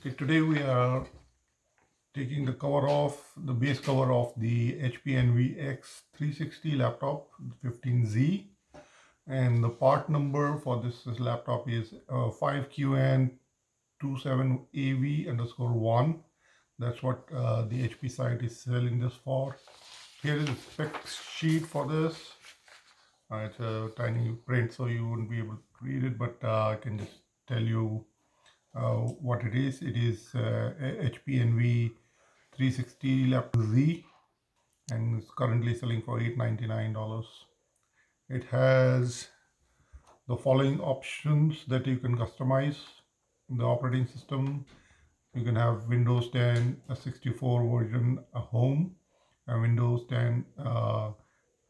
Okay, today we are taking the cover off, the base cover of the HP Envy X360 laptop 15Z, and the part number for this laptop is 5QN27AV_1. That's what the HP site is selling this for. Here is a spec sheet for this. It's a tiny print, so you wouldn't be able to read it, but I can just tell you what it is. It is HP Envy 360 Laptop Z, and it's currently selling for $899. It has the following options that you can customize: the operating system. You can have Windows 10, a 64 version, a home, a Windows 10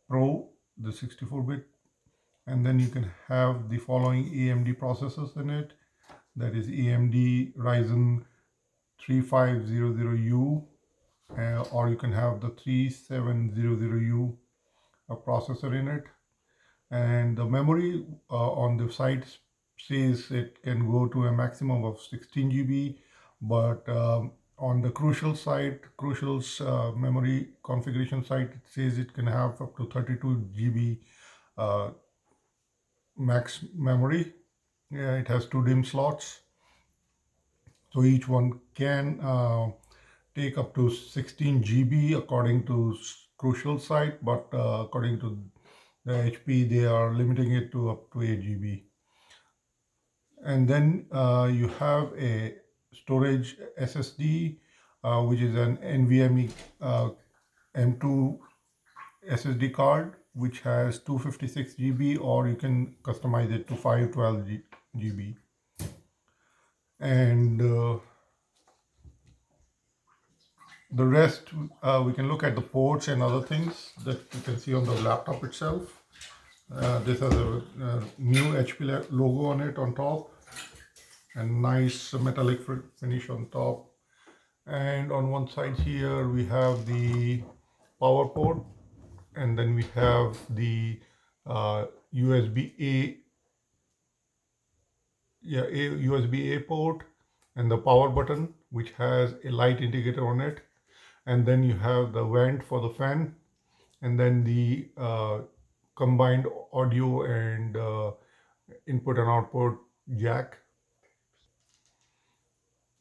Pro, the 64-bit, and then you can have the following AMD processors in it. That is AMD Ryzen 3500U, or you can have the 3700U processor in it. And the memory on the site says it can go to a maximum of 16 GB, but on the Crucial's memory configuration site, it says it can have up to 32 GB max memory. Yeah, it has 2 DIMM slots, so each one can take up to 16 GB according to Crucial site, but according to the HP, they are limiting it to up to 8 GB. And then you have a storage SSD, which is an NVMe M2 SSD card, which has 256 GB, or you can customize it to 512 GB. And the rest, we can look at the ports and other things that you can see on the laptop itself. This has a new HP logo on it on top, and nice metallic finish on top. And on one side here we have the power port, and then we have the USB-A port, and the power button, which has a light indicator on it. And then you have the vent for the fan, and then the combined audio and input and output jack.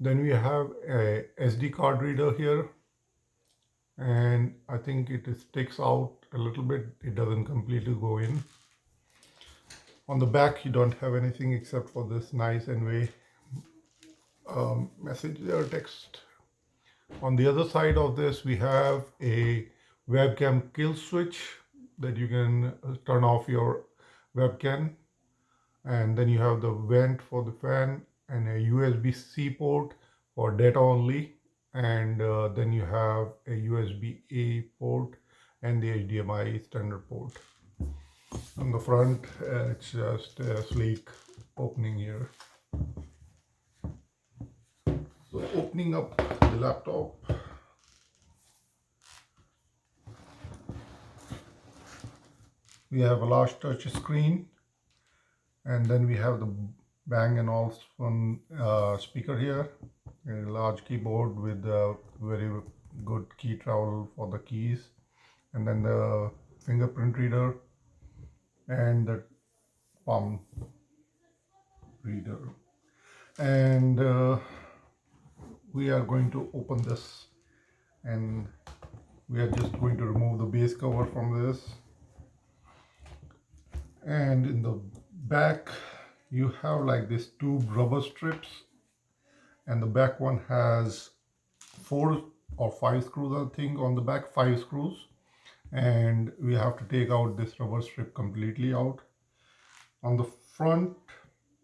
Then we have a SD card reader here, and I think it sticks out a little bit. It doesn't completely go in. On the back, you don't have anything except for this nice Envy message or text. On the other side of this, we have a webcam kill switch that you can turn off your webcam. And then you have the vent for the fan, and a USB-C port for data only. And then you have a USB-A port and the HDMI standard port. On the front, it's just a sleek opening here. So opening up the laptop, we have a large touch screen, and then we have the Bang & Olufsen speaker here, a large keyboard with a very good key travel for the keys, and then the fingerprint reader and the palm reader. And we are going to open this, and we are just going to remove the base cover from this. And in the back, you have like this 2 rubber strips, and the back one has 4 or 5 screws, I think. On the back, 5 screws, and we have to take out this rubber strip completely out. On the front,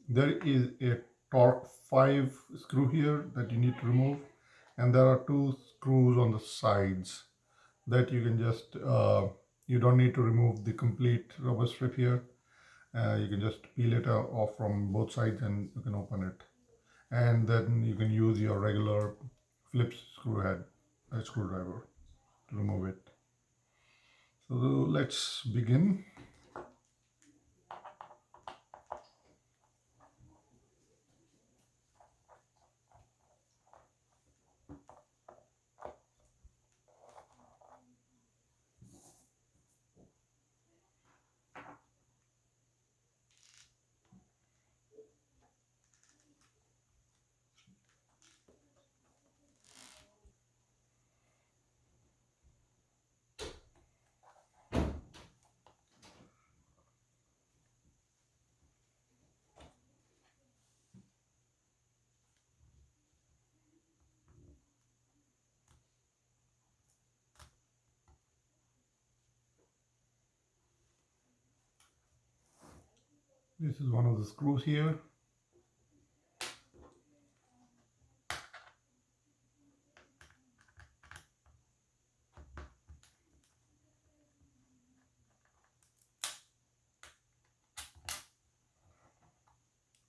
there is a Torque 5 screw here that you need to remove, and there are 2 screws on the sides that you can just you don't need to remove the complete rubber strip here. You can just peel it off from both sides, and you can open it, and then you can use your regular Phillips screwdriver to remove it. So let's begin. This is one of the screws here.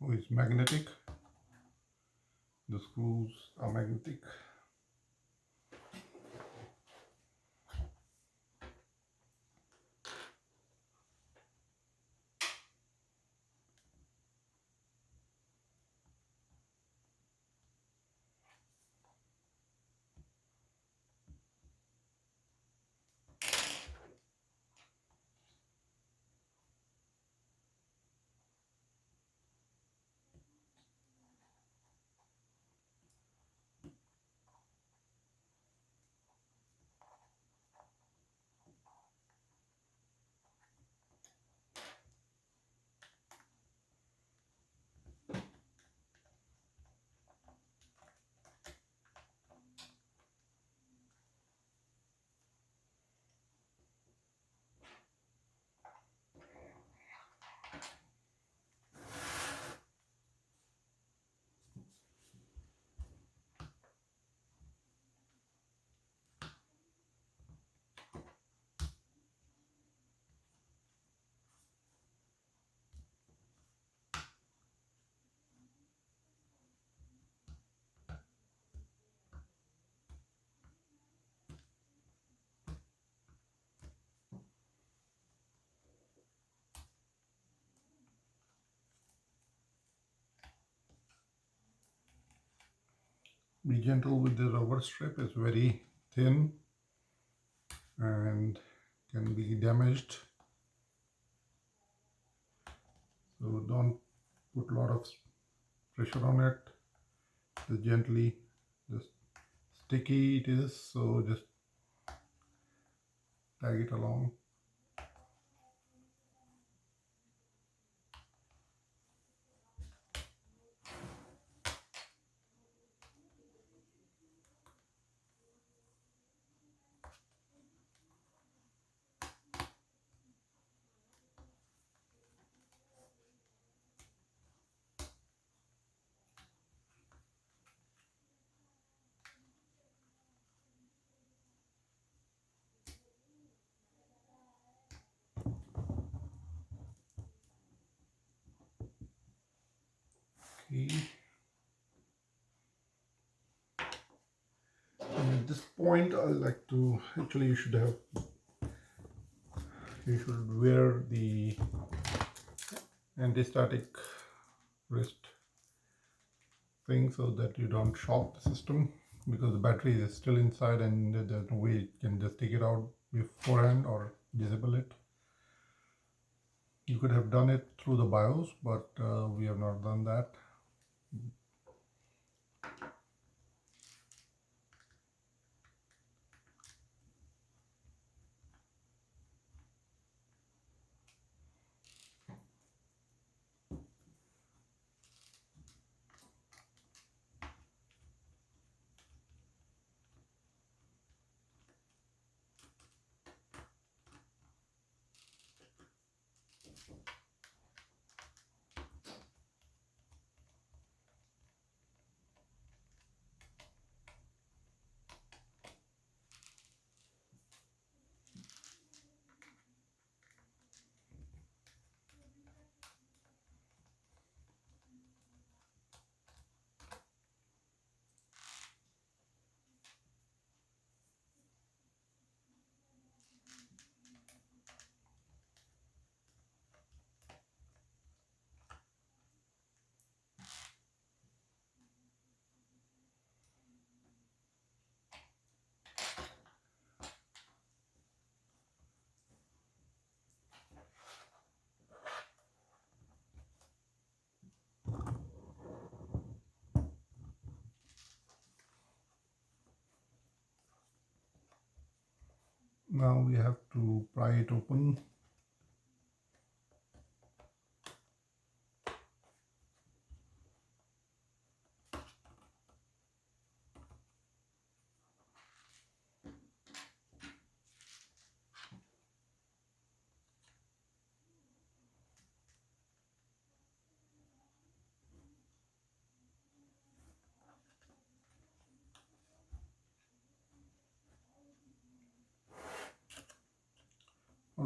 Oh, it's magnetic. The screws are magnetic. Be gentle with the rubber strip. It's very thin and can be damaged. So don't put a lot of pressure on it. Just gently, just sticky it is, so just tag it along. Okay. And at this point, I like to actually you should wear the anti-static wrist thing so that you don't shock the system, because the battery is still inside and there's no way you can just take it out beforehand or disable it. You could have done it through the BIOS, but we have not done that. Now we have to pry it open.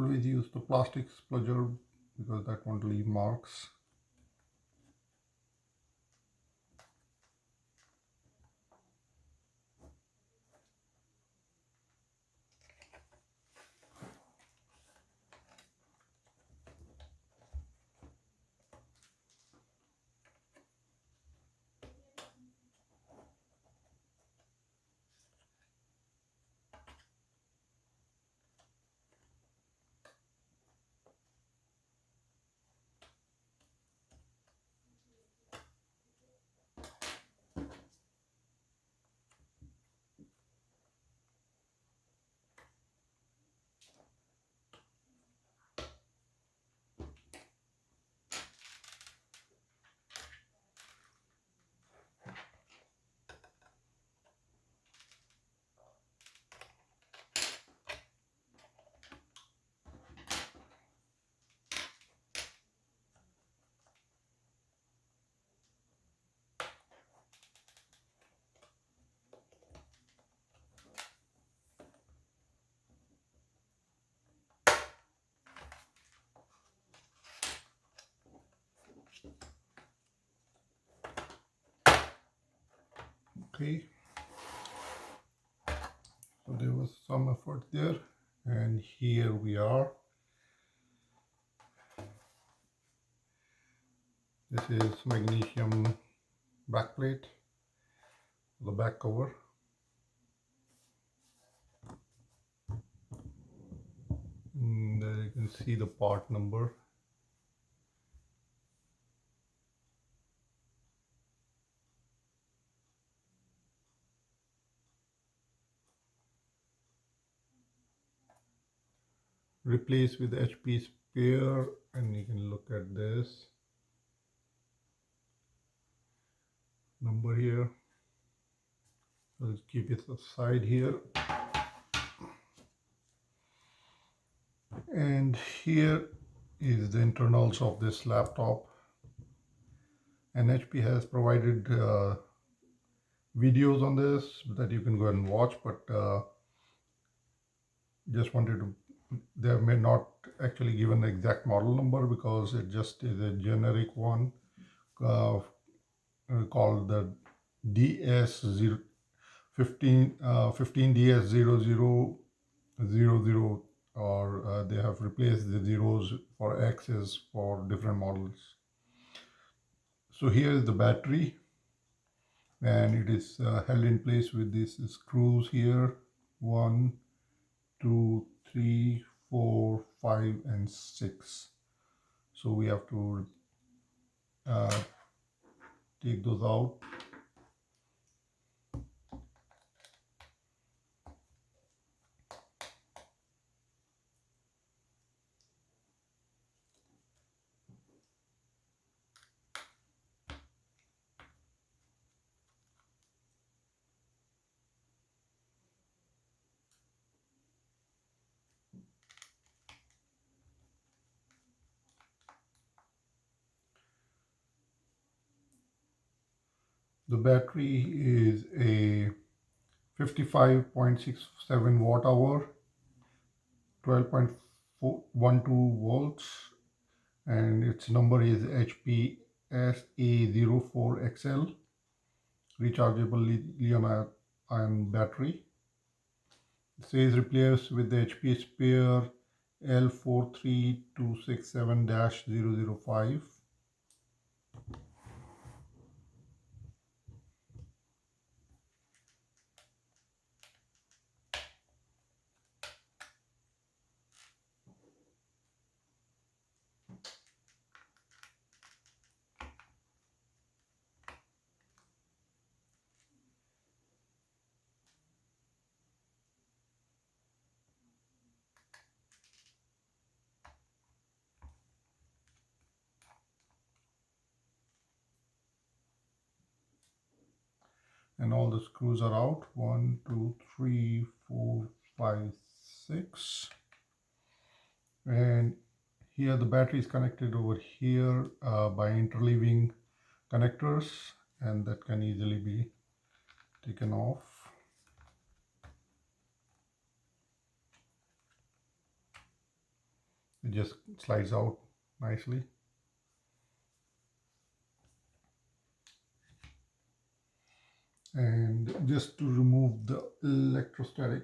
always use the plastic spludger because that won't leave marks. Okay, so there was some effort there, and here we are. This is magnesium backplate, the back cover. And there you can see the part number. Replace with HP spare, and you can look at this number here. Let's keep it aside here. And here is the internals of this laptop. And HP has provided videos on this that you can go and watch, but just wanted to, they may not actually given the exact model number because it just is a generic one called the DS0 15z-ds000, or they have replaced the zeros for X's for different models. So here is the battery, and it is held in place with these screws here. 1, 2, 3, 4, 5, and 6. So we have to take those out. The battery is a 55.67 watt hour, 12.12 volts, and its number is HP SA04XL, rechargeable lithium-ion battery. It says replace with the HP spare L43267-005. And all the screws are out. 1, 2, 3, 4, 5, 6. And here the battery is connected over here by interleaving connectors, and that can easily be taken off. It just slides out nicely. And just to remove the electrostatic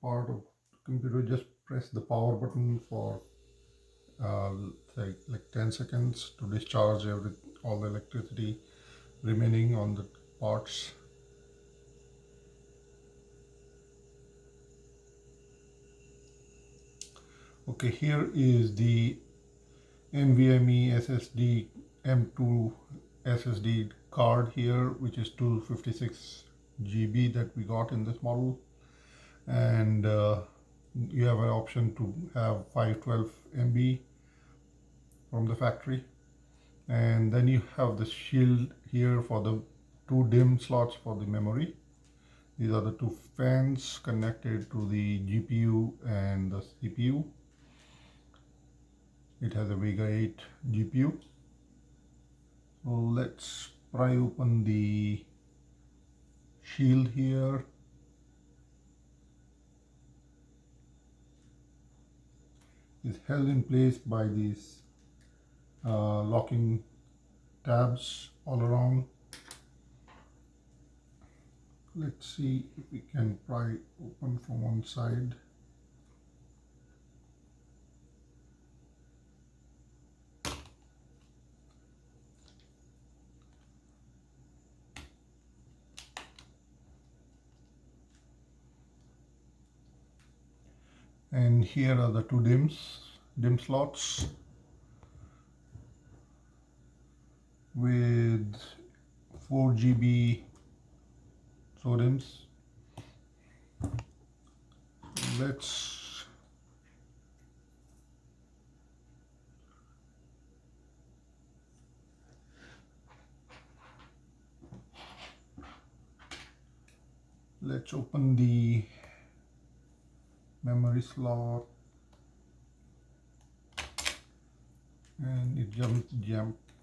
part of the computer, just press the power button for say like 10 seconds to discharge all the electricity remaining on the parts. Okay, here is the NVMe SSD M2 SSD card here, which is 256 GB that we got in this model, and you have an option to have 512 MB from the factory. And then you have the shield here for the two DIMM slots for the memory. These are the two fans connected to the GPU and the CPU. It has a Vega 8 GPU. So let's pry open the shield here. It's held in place by these locking tabs all around. Let's see if we can pry open from one side. And here are the two DIMM slots with 4 GB SODIMMs. Let's open the memory slot, and it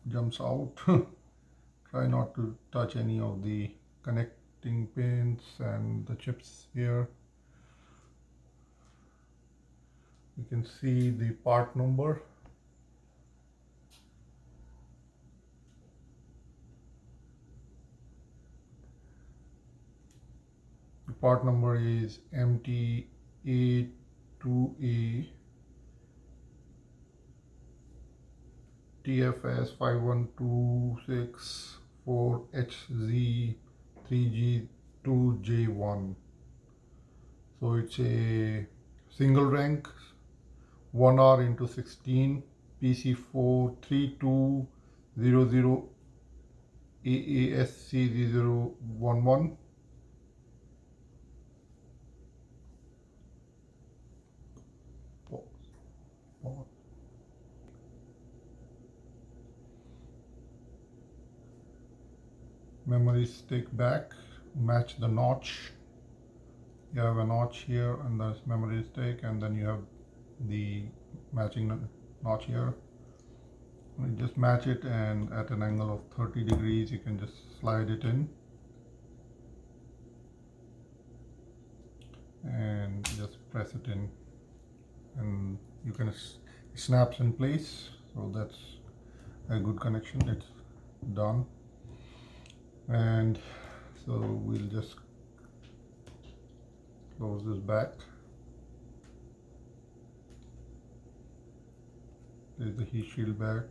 jumps out. Try not to touch any of the connecting pins and the chips here. You can see the part number. The part number is MTA2A TFS 51264HZ3G2J1. So it's a single rank 1R into 16 PC43200 AASC0011. Memory stick back, match the notch. You have a notch here and the memory stick, and then you have the matching notch here. You just match it, and at an angle of 30 degrees you can just slide it in and just press it in, and you can, it snaps in place. So that's a good connection. It's done. And so we'll just close this back. There's the heat shield back.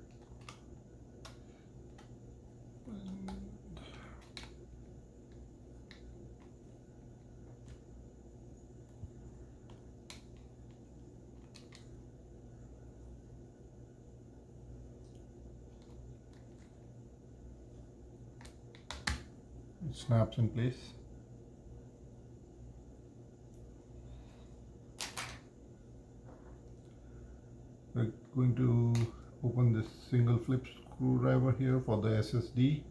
It snaps in place. We're going to open this single flip screwdriver here for the SSD.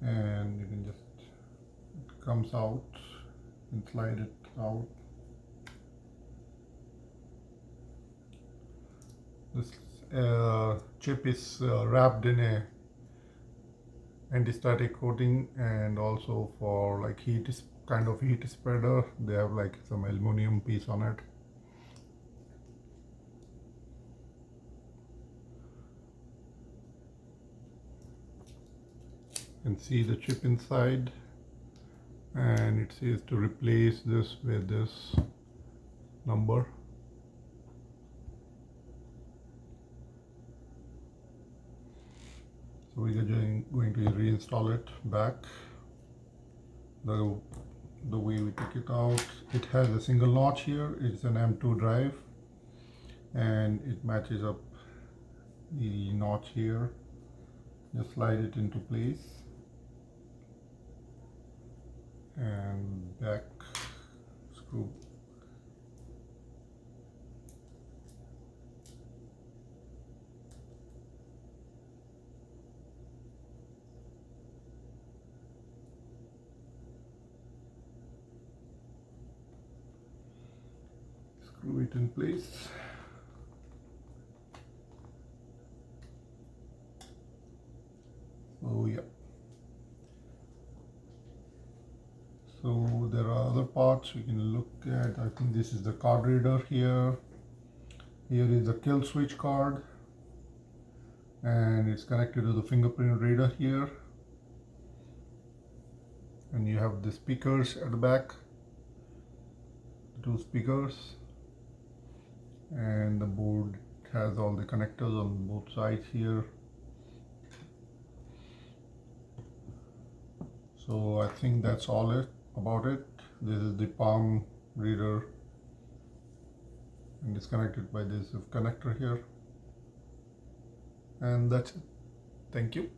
And you can just, it comes out and slide it out. This chip is wrapped in a anti-static coating, and also for like kind of heat spreader. They have like some aluminum piece on it. You can see the chip inside, and it says to replace this with this number. So we are going to reinstall it back. The way we took it out, it has a single notch here. It's an M2 drive, and it matches up the notch here. Just slide it into place, and back screw. Screw it in place. So yeah. So there are other parts we can look at. I think this is the card reader here. Here is the kill switch card, and it's connected to the fingerprint reader here. And you have the speakers at the back, 2 speakers, and the board has all the connectors on both sides here. So I think that's all about it. This is the palm reader, and it's connected by this connector here, and that's it. Thank you.